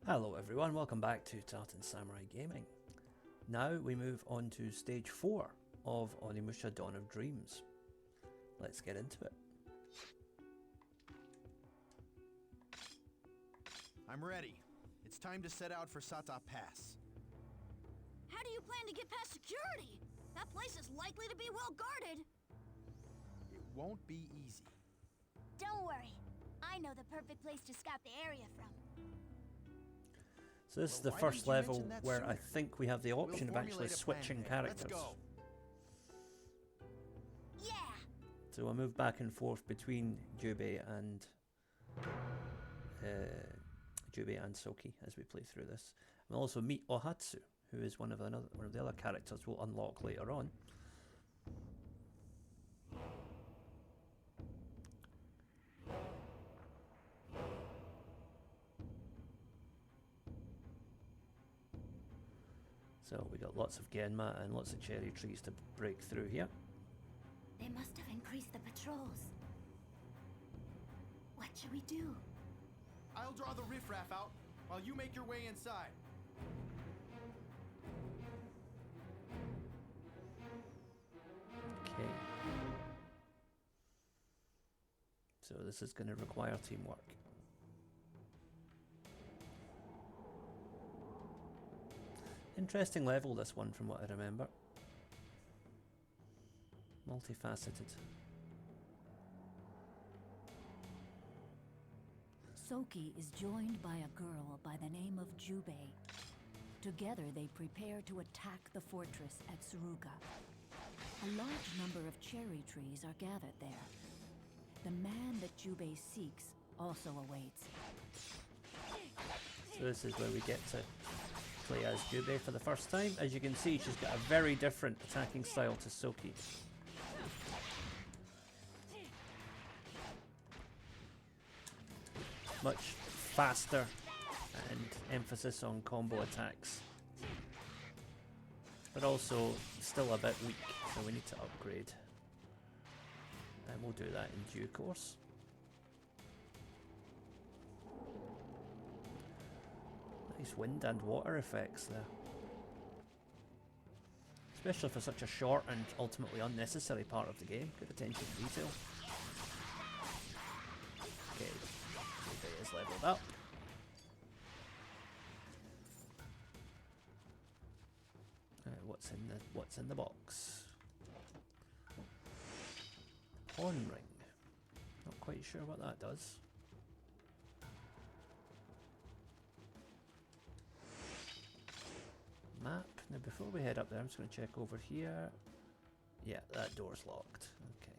Hello everyone, welcome back to Tartan Samurai Gaming. Now we move on to stage 4 of Onimusha Dawn of Dreams. Let's get into it. I'm ready. It's time to set out for Satta Pass. How do you plan to get past security? That place is likely to be well guarded. It won't be easy. Don't worry. I know the perfect place to scout the area from. So this is Well, the why first didn't you level mention that where I sooner? think we have the option of actually formulate a plan switching there. characters. Let's go. Yeah! So we'll move back and forth between Jubei and Soki as we play through this. We'll also meet Ohatsu, who is one of the other characters we'll unlock later on. So we got lots of Genma and lots of cherry trees to break through here. They must have increased the patrols. What should we do? I'll draw the riffraff out while you make your way inside. Okay. So this is going to require teamwork. Interesting level, this one, from what I remember. Multifaceted. Soki is joined by a girl by the name of Jubei. Together they prepare to attack the fortress at Suruga. A large number of cherry trees are gathered there. The man that Jubei seeks also awaits. So this is where we get to play as Jubei for the first time. As you can see, she's got a very different attacking style to Soki. Much faster and emphasis on combo attacks. But also still a bit weak, so we need to upgrade. And we'll do that in due course. Nice wind and water effects there. Especially for such a short and ultimately unnecessary part of the game. Good attention to detail. Okay, Jubei is leveled up. What's in the box? Pawn ring. Not quite sure what that does. Map. Now before we head up there, I'm just going to check over here. Yeah, that door's locked. Okay.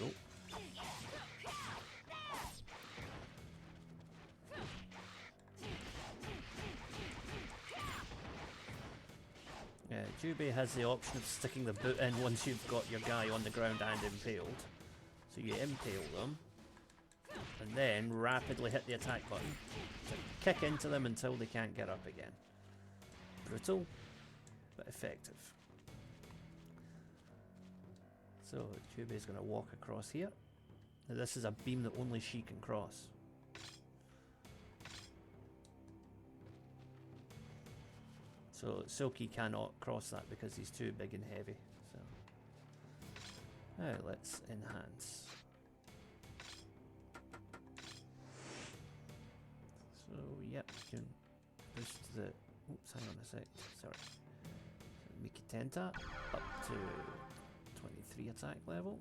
Nope. Yeah, Jubei has the option of sticking the boot in once you've got your guy on the ground and impaled. So you impale them, and then rapidly hit the attack button to kick into them until they can't get up again. Brutal, but effective. So Jubei's going to walk across here. Now this is a beam that only she can cross. So Soki cannot cross that because he's too big and heavy. So now let's enhance. So yep, you can boost the. Oops, hang on a sec. Sorry. So Mikitenta up to 23 attack level.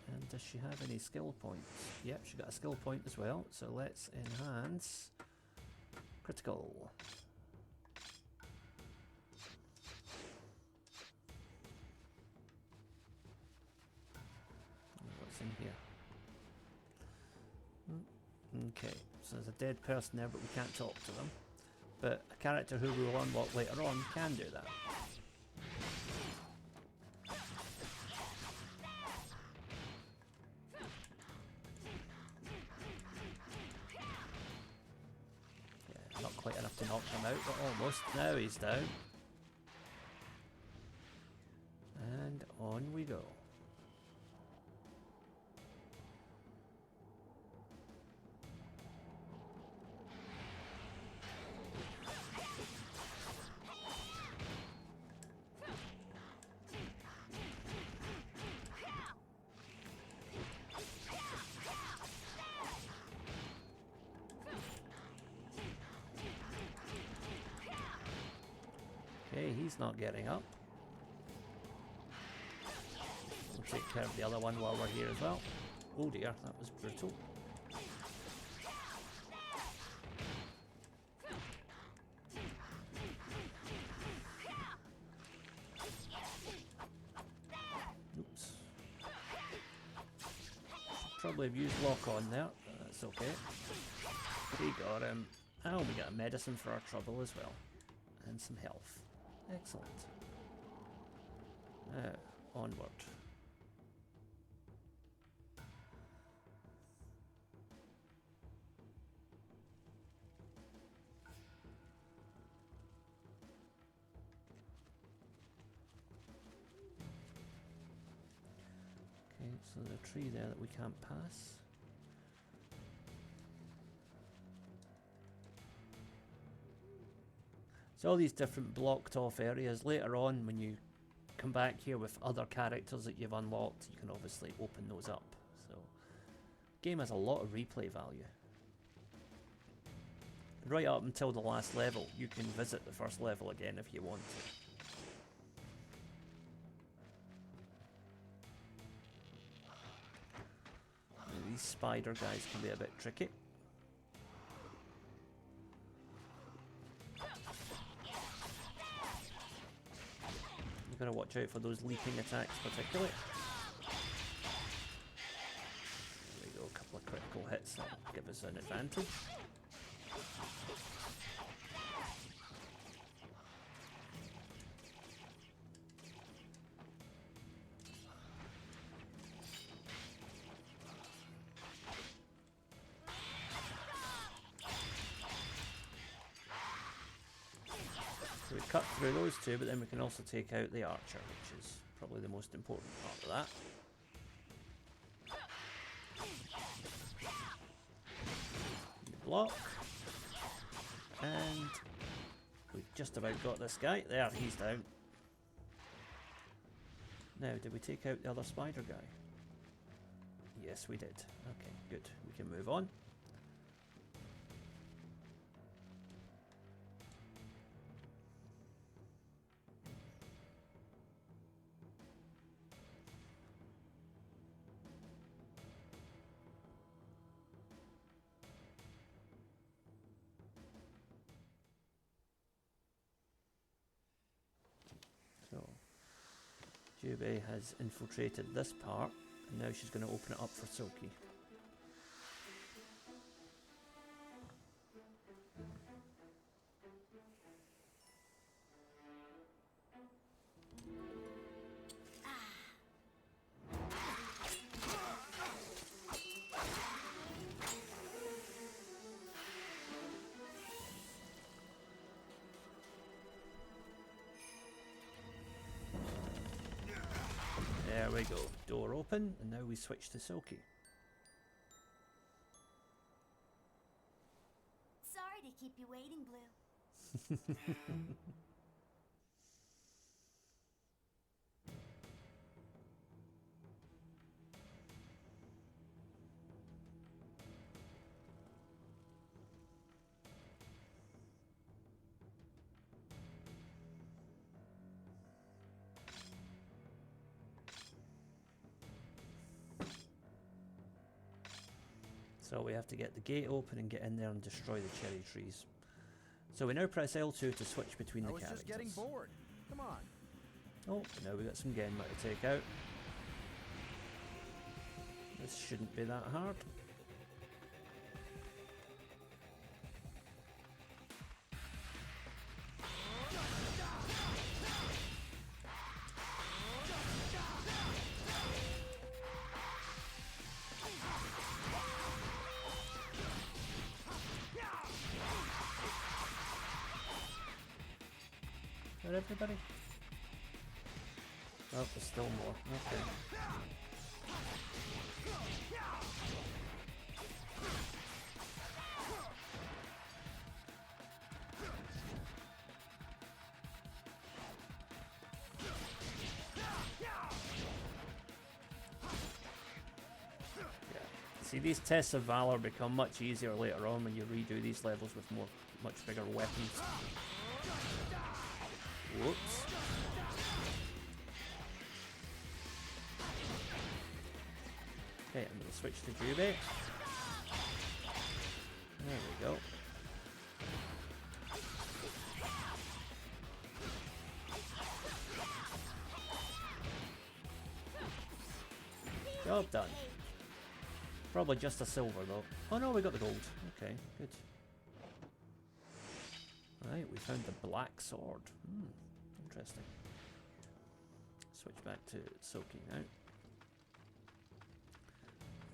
And does she have any skill points? Yep, she got a skill point as well. So let's enhance. Critical. What's in here? Okay, so there's a dead person there, but we can't talk to them. But a character who we will unlock later on can do that. Not quite enough to knock him out, but almost. Now he's down. And on we go. He's not getting up. We'll take care of the other one while we're here as well. Oh dear, that was brutal. Oops. Probably have used lock on there, but that's okay. We got him. Oh, we got a medicine for our trouble as well. And some health. Excellent. Now, onward. Okay, so there's a tree there that we can't pass. So all these different blocked off areas, later on when you come back here with other characters that you've unlocked, you can obviously open those up. So the game has a lot of replay value. Right up until the last level, you can visit the first level again if you want to. These spider guys can be a bit tricky. You've got to watch out for those leaping attacks particularly. There we go, a couple of critical hits that give us an advantage. So we cut through those two, but then we can also take out the archer, which is probably the most important part of that. You block. And we've just about got this guy. There, he's down. Now, did we take out the other spider guy? Yes, we did. Okay, good. We can move on. So, Jubei has infiltrated this part, and now she's going to open it up for Silky. There we go. Door open, and now we switch to Silky. Sorry to keep you waiting, Blue. So we have to get the gate open and get in there and destroy the cherry trees. So we now press L2 to switch between the characters. I was just getting bored. Come on. Oh, now we got some Genma to take out. This shouldn't be that hard. Got everybody? Oh, there's still more. Okay. See, these tests of valor become much easier later on when you redo these levels with much bigger weapons. Whoops. Okay, I'm gonna switch to Jubei. There we go. Job done. Probably just a silver though. Oh no, we got the gold. Okay, good. Right, we found the black sword. Interesting. Switch back to Soki now.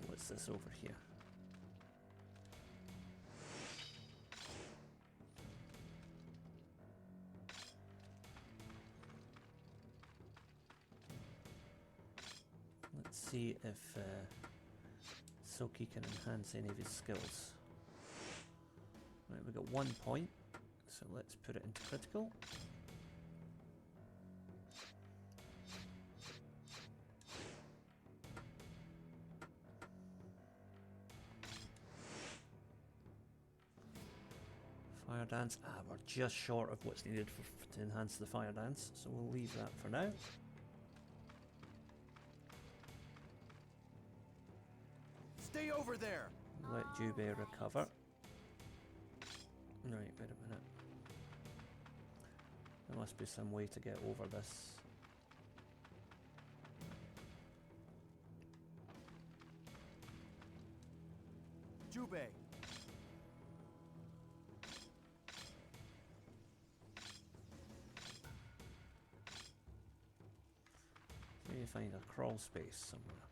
What's this over here? Let's see if Soki can enhance any of his skills. Right, we got 1 point, so let's put it into critical. Fire dance. We're just short of what's needed to enhance the fire dance, so we'll leave that for now. Stay over there. Let Jubei recover. Right, wait a minute. There must be some way to get over this. Jubei. Maybe find a crawl space somewhere.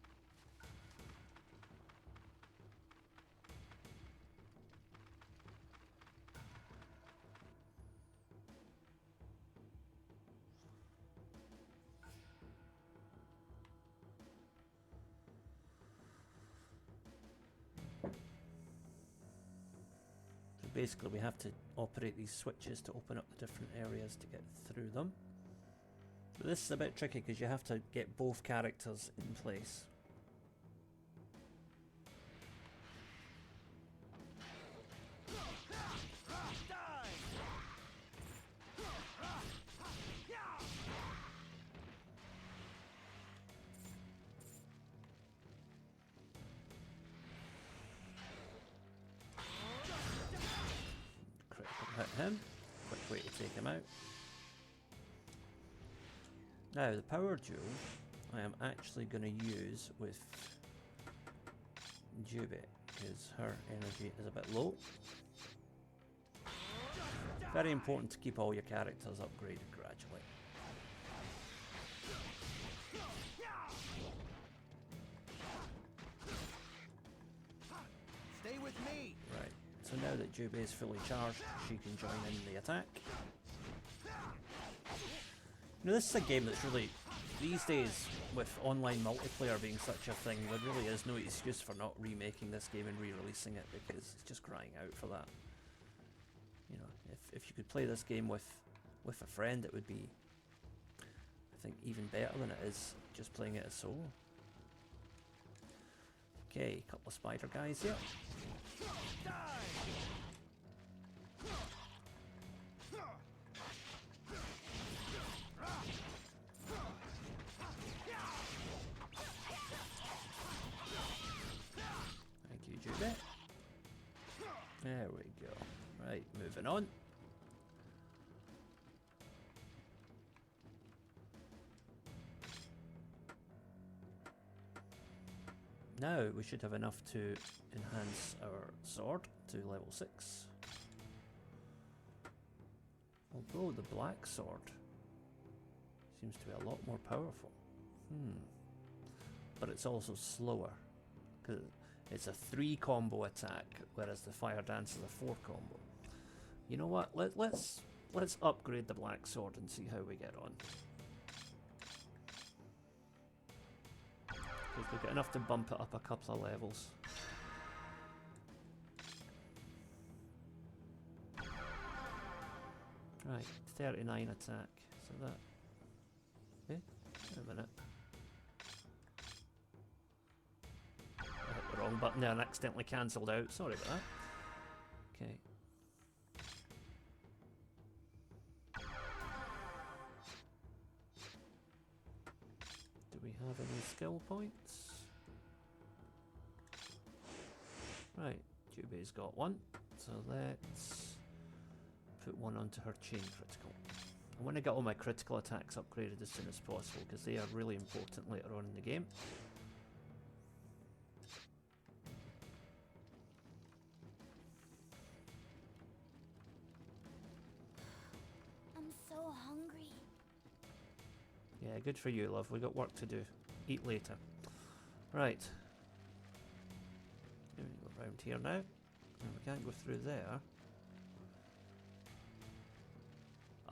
Basically, we have to operate these switches to open up the different areas to get through them. But this is a bit tricky because you have to get both characters in place. Hit him. Quick way to take him out. Now, the power jewel I am actually going to use with Jubei because her energy is a bit low. Very important to keep all your characters upgraded gradually. Stay with me. Right, so now that Jubei is fully charged, she can join in the attack. You know, this is a game that's really, these days, with online multiplayer being such a thing, there really is no excuse for not remaking this game and re-releasing it because it's just crying out for that. You know, if you could play this game with a friend, it would be, I think, even better than it is just playing it as solo. Okay, couple of spider guys here. Thank you, Jubei. There we go. Right, moving on. Now we should have enough to enhance our sword to level 6. Although the black sword seems to be a lot more powerful. But it's also slower, because it's a 3 combo attack, whereas the fire dance is a 4 combo. You know what? Let's upgrade the black sword and see how we get on. Because we've got enough to bump it up a couple of levels. Right, 39 attack. So that. Eh? Wait a minute. I hit the wrong button there and accidentally cancelled out. Sorry about that. Okay. Do we have any skill points? Right, Jubei's got one. So let's put one onto her chain critical. I want to get all my critical attacks upgraded as soon as possible because they are really important later on in the game. I'm so hungry. Yeah, good for you, love. We got work to do. Eat later. Right. Here we go round here now. And we can't go through there.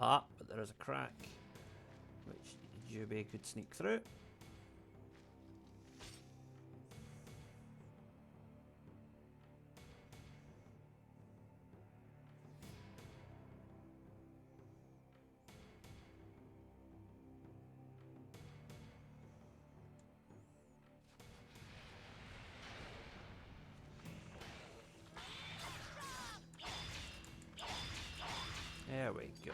Ah, but there is a crack which Jubei could sneak through. There we go.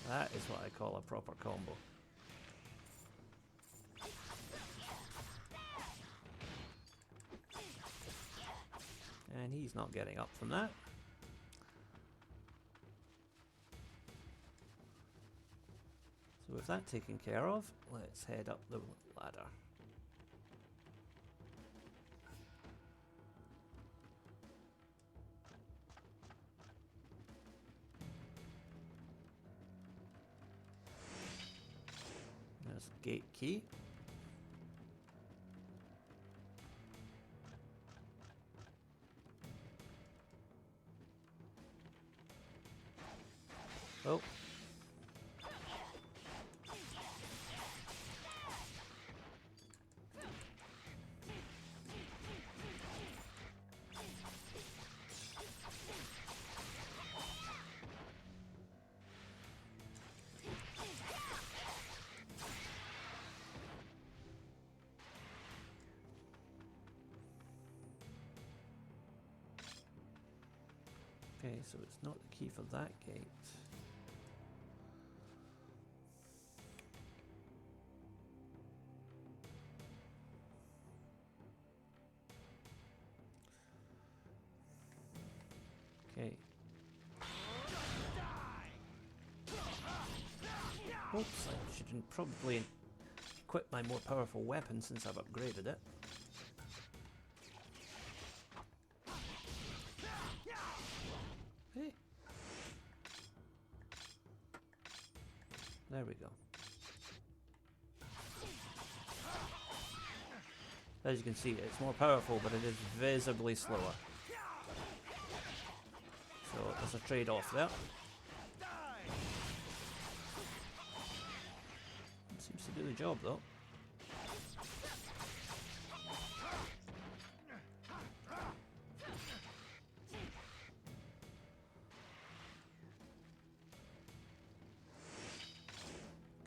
That is what I call a proper combo. And he's not getting up from that. So with that taken care of, let's head up the ladder. There's the gate key. Oh. Okay, so it's not the key for that gate. Okay. Oops, I shouldn't probably equip my more powerful weapon since I've upgraded it. Hey. There we go. As you can see, it's more powerful, but it is visibly slower. So there's a trade-off there. It seems to do the job, though.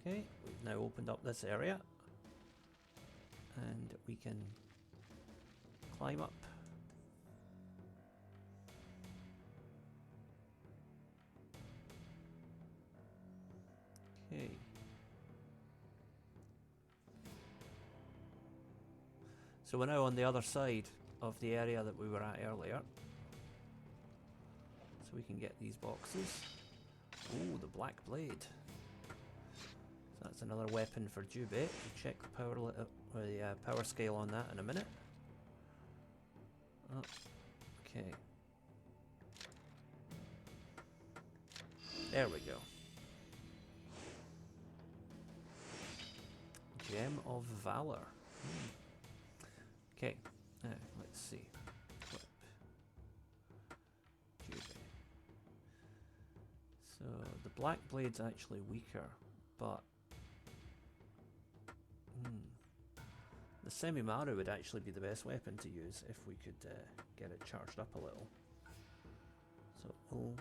Okay, we've now opened up this area. And we can climb up. Okay. So we're now on the other side of the area that we were at earlier. So we can get these boxes. Ooh, the black blade. So that's another weapon for Jubei. We'll check the power scale on that in a minute. Oh, okay. There we go. Gem of Valor. Okay, now let's see. Equip. Jubei. So the black blade's actually weaker, but the Semi-Maru would actually be the best weapon to use if we could get it charged up a little. So we'll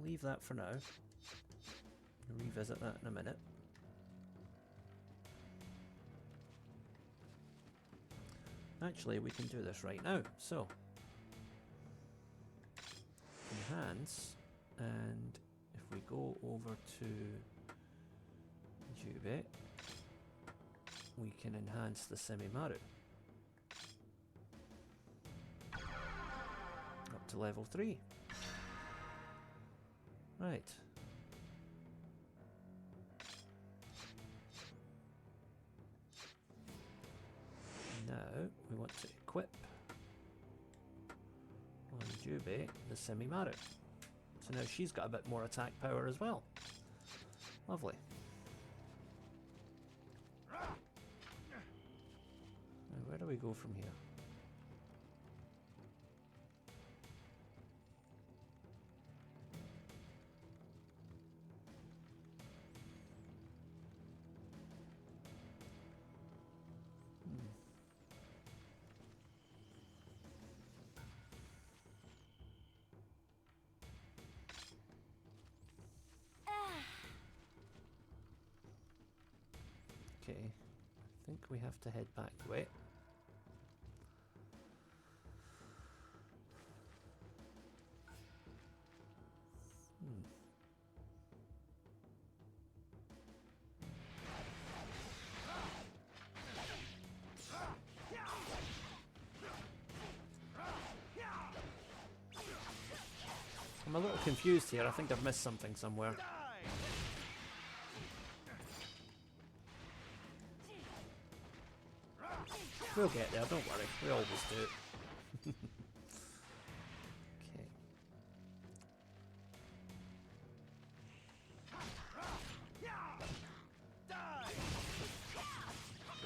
leave that for now. We'll revisit that in a minute. Actually, we can do this right now. So, enhance, and if we go over to Jubei, we can enhance the Semi-Maru. to level 3. Right. Now we want to equip on Jubei the Semi-Maru. So now she's got a bit more attack power as well. Lovely. Now where do we go from here? Okay, I think we have to head back the way. I'm a little confused here. I think I've missed something somewhere. We'll get there, don't worry. We always do. Okay.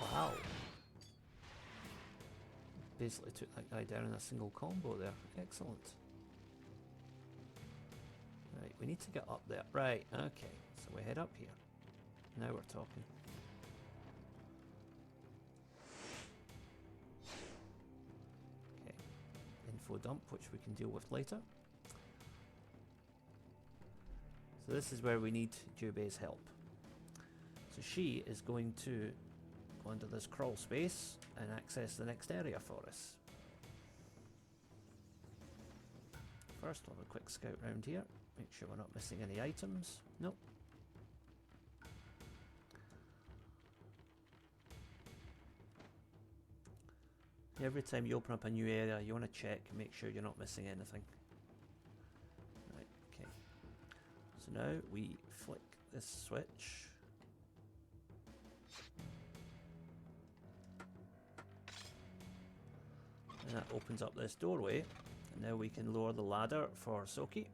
Wow. Basically took that guy down in a single combo there. Excellent. Right, we need to get up there. Right, okay. So we head up here. Now we're talking. Info dump, which we can deal with later. So this is where we need Jubei's help. So she is going to go into this crawl space and access the next area for us. First we'll have a quick scout round here, make sure we're not missing any items. Nope. Every time you open up a new area, you want to check, make sure you're not missing anything. Right, okay. So now we flick this switch. And that opens up this doorway. And now we can lower the ladder for Soki.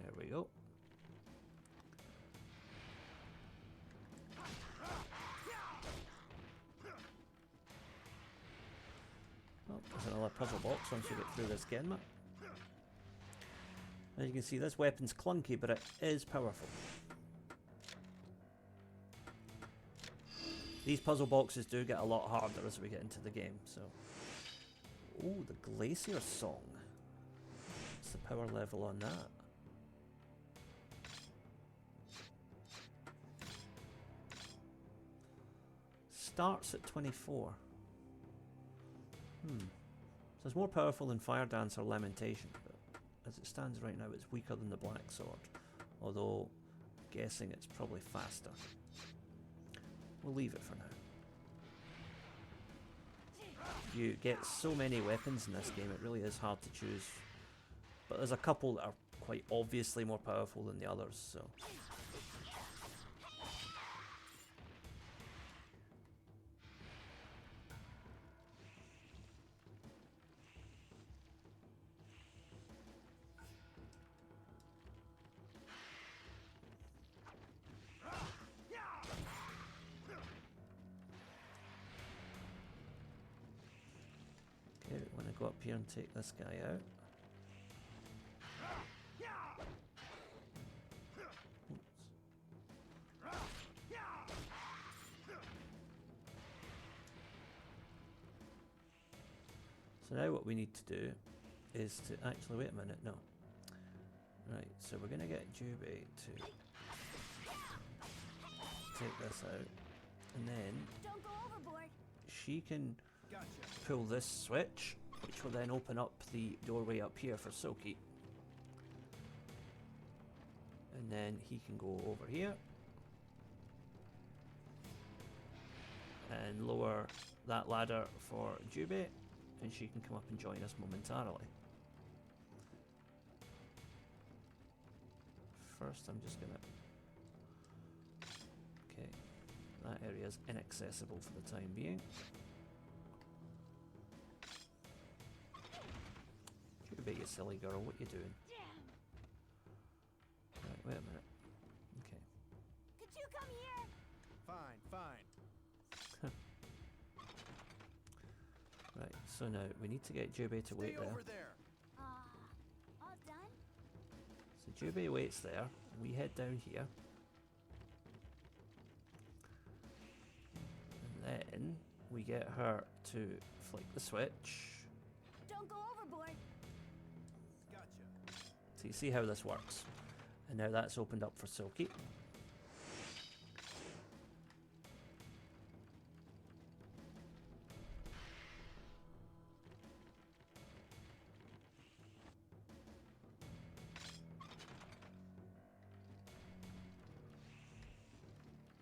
There we go. Oh, there's another puzzle box once you get through this Genma. As you can see, this weapon's clunky, but it is powerful. These puzzle boxes do get a lot harder as we get into the game, so... Oh, the Glacier Song. What's the power level on that? Starts at 24. So it's more powerful than Fire Dance or Lamentation, but as it stands right now it's weaker than the Black Sword, although I'm guessing it's probably faster. We'll leave it for now. You get so many weapons in this game, it really is hard to choose, but there's a couple that are quite obviously more powerful than the others, so... Go up here and take this guy out. Oops. So now what we need to do is to actually wait a minute, no. Right, so we're gonna get Jubei to take this out, and then Don't go overboard. she can pull this switch, which will then open up the doorway up here for Soki. And then he can go over here and lower that ladder for Jubei. and she can come up and join us momentarily. First, I'm just gonna... Okay, that area is inaccessible for the time being. Jubei, you silly girl, what you doing? Right, wait a minute. Okay. Could you come here? Fine, fine. Right, so now we need to get Jubei to wait Stay there. over there. All done? So Jubei waits there, and we head down here. And then we get her to flick the switch. Don't go overboard. Gotcha. So you see how this works. And now that's opened up for Silky.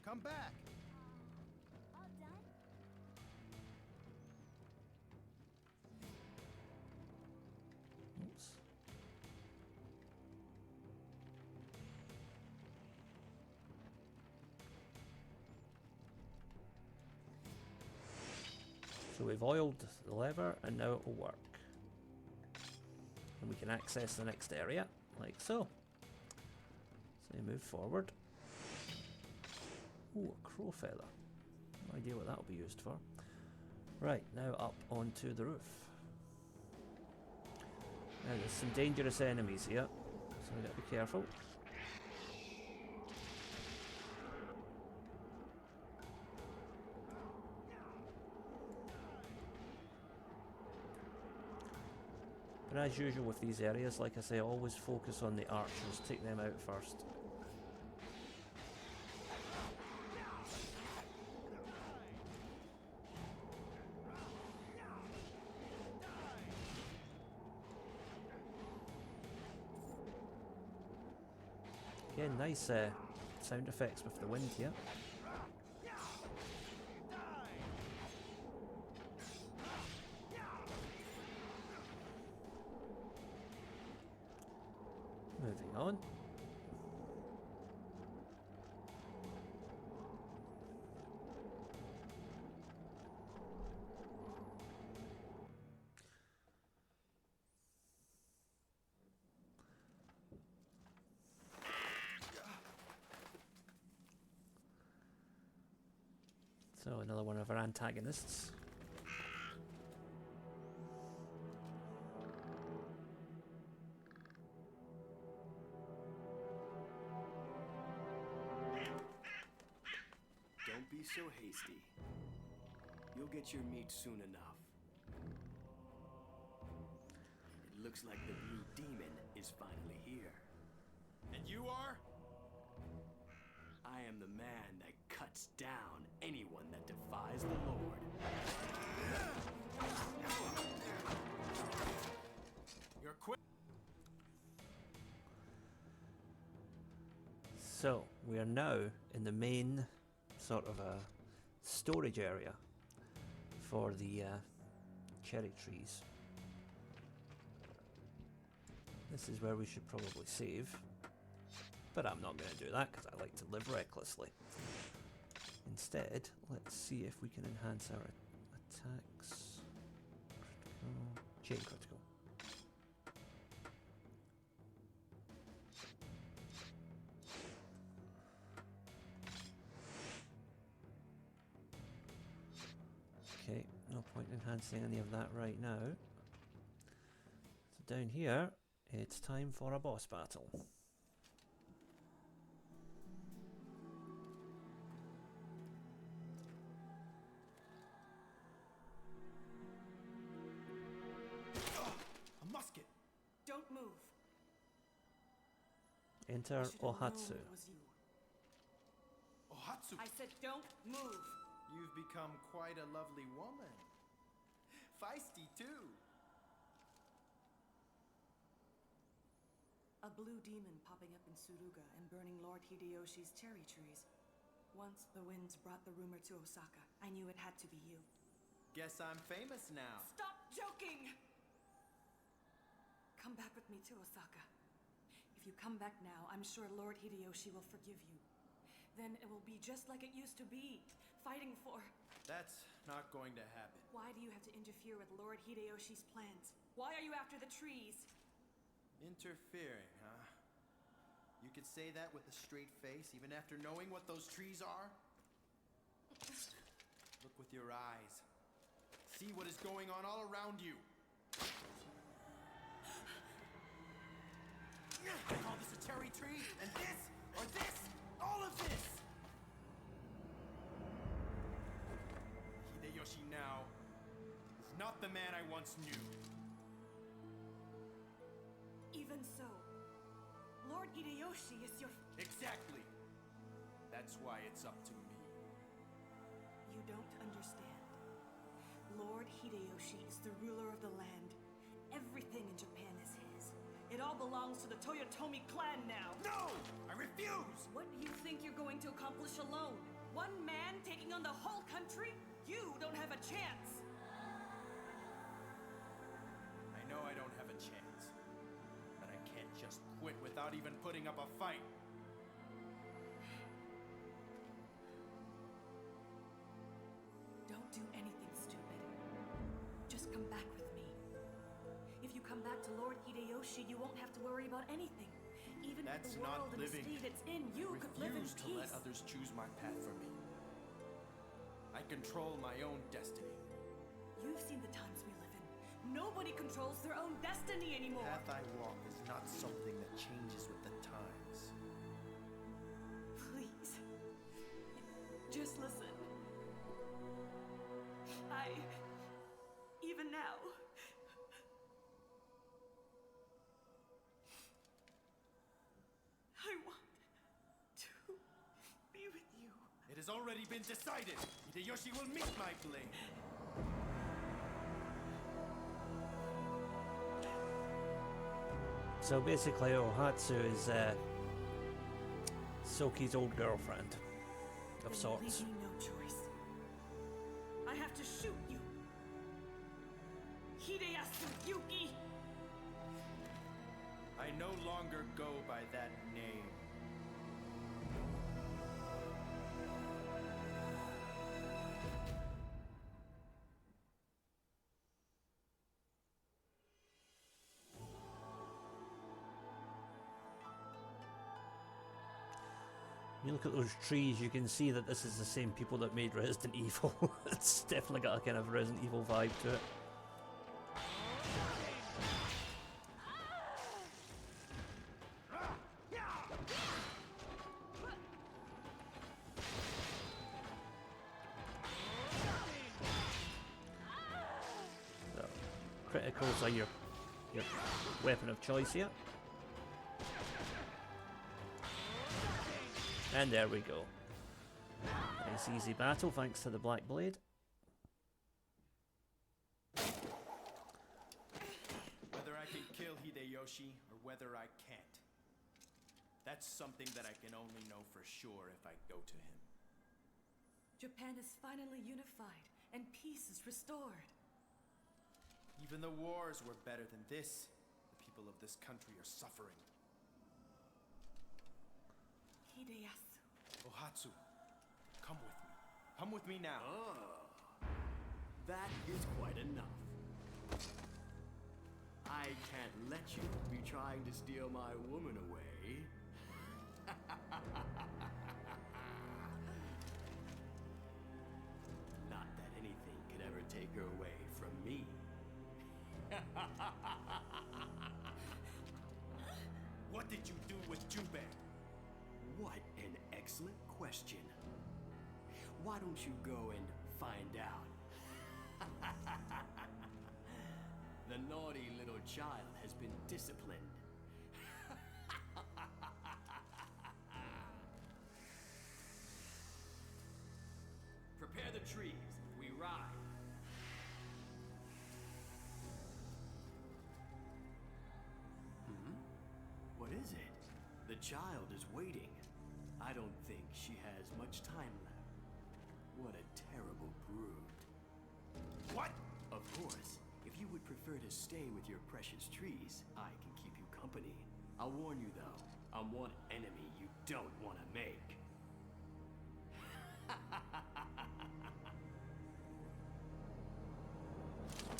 Come back. All done? Oops. So we've oiled the lever and now it will work. And we can access the next area, like so. So you move forward. Ooh, a crow feather. No idea what that will be used for. Right, now up onto the roof. Now there's some dangerous enemies here, so we gotta be careful. But as usual with these areas, like I say, always focus on the archers, take them out first. Again, nice sound effects with the wind here. Moving on. So another one of our antagonists. Don't be so hasty. You'll get your meat soon enough. It looks like the blue demon is finally here. And you are? I am the man that cuts down anyone that defies the Lord. You're quick. So we are now in the main sort of a storage area for the cherry trees. This is where we should probably save, but I'm not going to do that because I like to live recklessly. Instead, let's see if we can enhance our attacks. Critical, chain critical. Okay, no point enhancing any of that right now. So down here, it's time for a boss battle. A musket. Don't move. Enter I should have known Ohatsu. it was you. Ohatsu. I said don't move. You've become quite a lovely woman. Feisty too. A blue demon popping up in Suruga and burning Lord Hideyoshi's cherry trees. Once the winds brought the rumor to Osaka, I knew it had to be you. Guess I'm famous now. Stop joking! Come back with me to Osaka. If you come back now, I'm sure Lord Hideyoshi will forgive you. Then it will be just like it used to be, fighting for... That's not going to happen. Why do you have to interfere with Lord Hideyoshi's plans? Why are you after the trees? Interfering, huh? You could say that with a straight face, even after knowing what those trees are? Look with your eyes. See what is going on all around you. I call this a cherry tree, and this, or this, all of this! Hideyoshi now is not the man I once knew. Even so, Lord Hideyoshi is your... Exactly. That's why it's up to me. You don't understand. Lord Hideyoshi is the ruler of the land. Everything in Japan is his. It all belongs to the Toyotomi clan now. No! I refuse! What do you think you're going to accomplish alone? One man taking on the whole country? You don't have a chance! I know I don't have a chance. But I can't just quit without even putting up a fight. Don't do anything stupid. Just come back with me. If you come back to Lord Hideyoshi, you won't have to worry about anything. Even That's if the world not and the living. state it's in, you I could live in refuse to peace. let others choose my path for me. I control my own destiny. You've seen the times we live in. Nobody controls their own destiny The anymore. path I walk is not something that changes with the times. Please. Just listen. Even now... I want to be with you. It has already been decided. Hideyoshi will meet my blade. So basically, Ohatsu is Soki's old girlfriend of Then you sorts. leave me no choice. I have to shoot you. Hideyasu Yuki! I no longer go by that name. You look at those trees, you can see that this is the same people that made Resident Evil. It's definitely got a kind of Resident Evil vibe to it. So, criticals are your weapon of choice here. And there we go. Nice easy battle thanks to the Black Blade. Whether I can kill Hideyoshi or whether I can't. That's something that I can only know for sure if I go to him. Japan is finally unified, and peace is restored. Even the wars were better than this. The people of this country are suffering. Hideyasu. Ohatsu, come with me. Come with me now. Oh, that is quite enough. I can't let you be trying to steal my woman away. Not that anything could ever take her away from me. What did you do with Jubei? What an excellent question. Why don't you go and find out? The naughty little child has been disciplined. Prepare the trees. We ride. What is it? The child is waiting. I don't think she has much time left. What a terrible brood. company. I'll warn you though, I'm one enemy you don't want to make.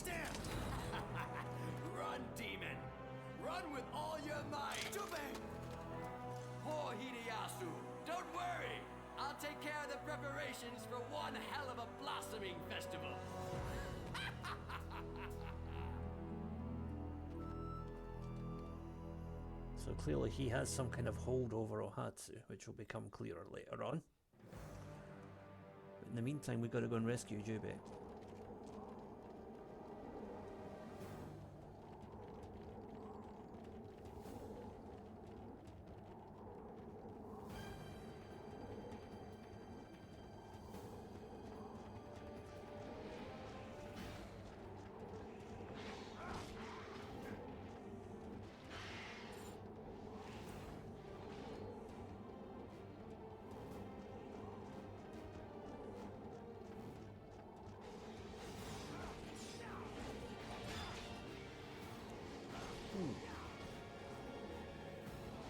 Damn! Run, demon! Run with all your might! Jubei! Poor Hideyoshi, don't worry! I'll take care of the preparations for one hell of a blossoming festival. So clearly he has some kind of hold over Ohatsu, which will become clearer later on. But in the meantime, we've got to go and rescue Jubei.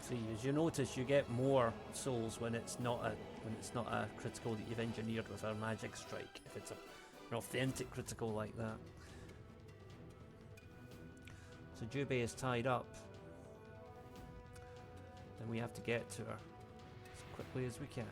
See, as you notice, you get more souls when it's not a critical that you've engineered with a magic strike. If it's an authentic critical like that. So Jubei is tied up, and we have to get to her as quickly as we can.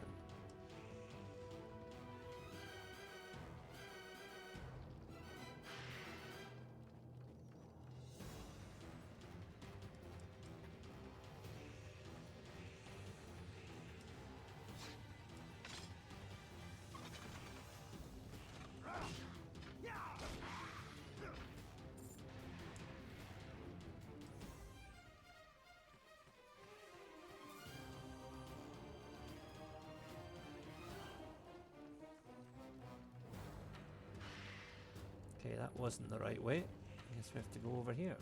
Okay, that wasn't the right way. I guess we have to go over here.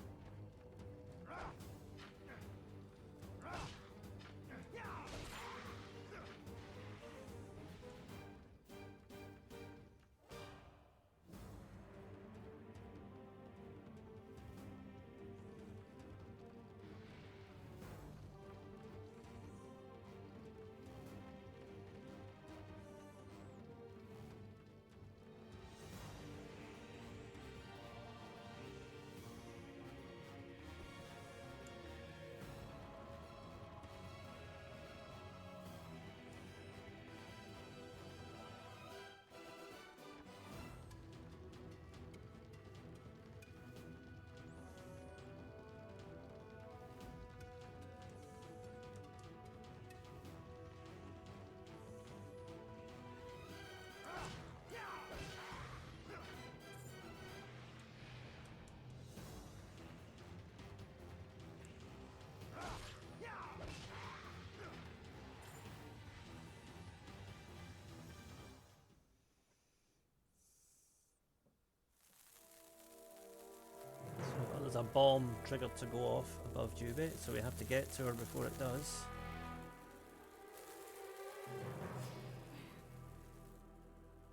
There's a bomb triggered to go off above Jubei, so we have to get to her before it does.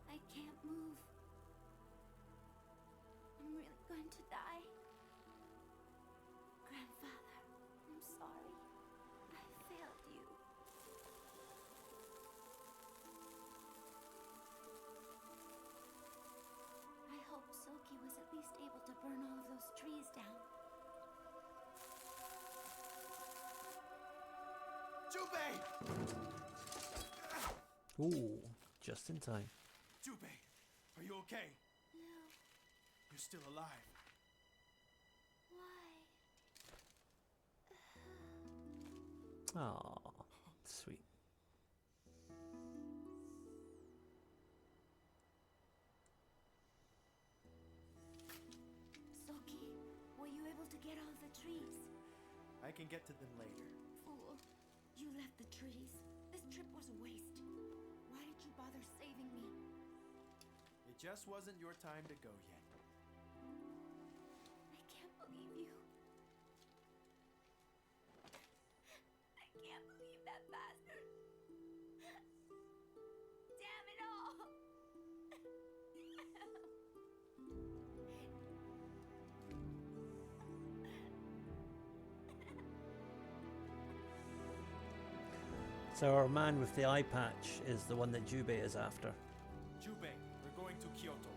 I can't move. I'm really going to die. Grandfather, I'm sorry. I failed you. I hope Soki was at least able to burn all of those trees down. Jubei! Ooh, just in time. Jubei, are you okay? No, You're still alive. why? Aw, sweet. Soki, were you able to get all the trees? I can get to them later. Fool, you left the trees. This trip was a waste. Why did you bother saving me? It just wasn't your time to go yet. I can't believe you. I can't believe that bastard. Damn it all. So our man with the eye patch is the one that Jubei is after. Jubei, we're going to Kyoto.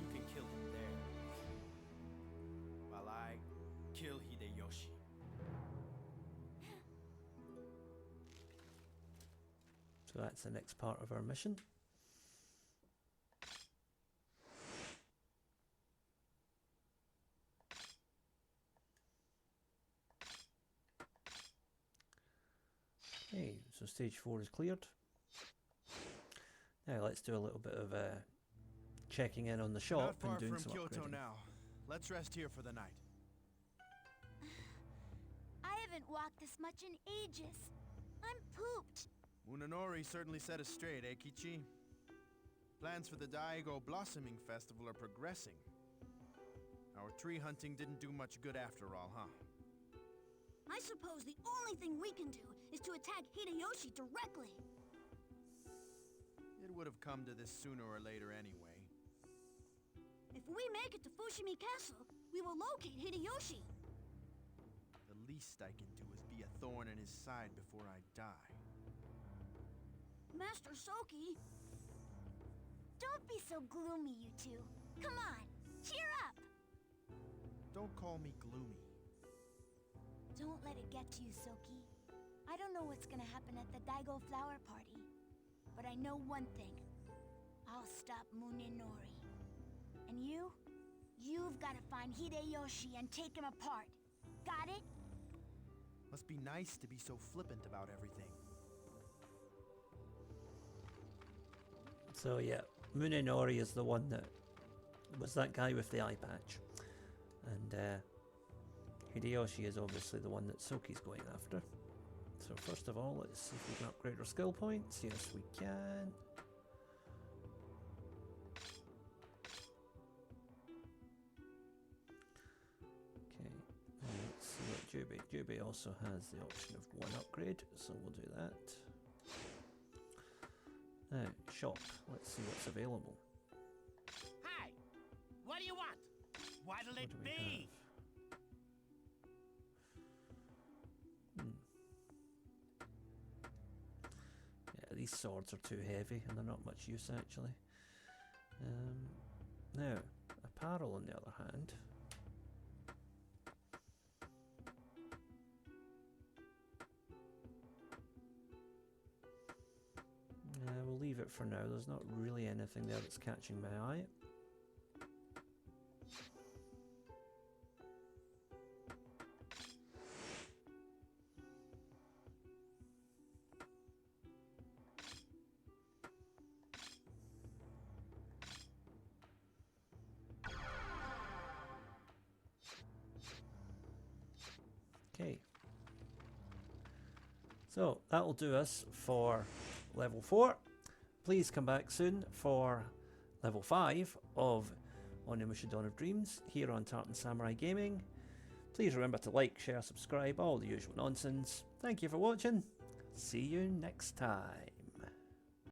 You can kill him there. While I kill Hideyoshi. So that's the next part of our mission. Okay, so stage 4 is cleared. Now let's do a little bit of checking in on the shop Not far and doing from some Kyoto upgrading. now. Let's rest here for the night. I haven't walked this much in ages. I'm pooped. Munenori certainly set us straight, eh, Kichi? Plans for the Daigo Blossoming Festival are progressing. Our tree hunting didn't do much good after all, huh? I suppose the only thing we can do is to attack Hideyoshi directly. It would have come to this sooner or later anyway. If we make it to Fushimi Castle, we will locate Hideyoshi. The least I can do is be a thorn in his side before I die. Master Soki. Don't be so gloomy, you two. Come on, cheer up. Don't call me gloomy. Don't let it get to you, Soki. I don't know what's gonna happen at the Daigo flower party, but I know one thing. I'll stop Munenori. And you've gotta find Hideyoshi and take him apart. Got it? Must be nice to be so flippant about everything. So yeah, Munenori is the one that was that guy with the eye patch. And Hideyoshi is obviously the one that Soki's going after. So first of all, let's see if we can upgrade our skill points. Yes, we can. Okay, let's see what Jubei also has the option of one upgrade, so we'll do that. Now, shop. Let's see what's available. Hi! What do you want? What'll What it do we be? have? Yeah, these swords are too heavy and they're not much use actually. Now, apparel on the other hand. We'll leave it for now. There's not really anything there that's catching my eye. Okay. So that'll do us for level 4. Please come back soon for level 5 of Onimusha Dawn of Dreams here on Tartan Samurai Gaming. Please remember to like, share, subscribe, all the usual nonsense. Thank you for watching. See you next time.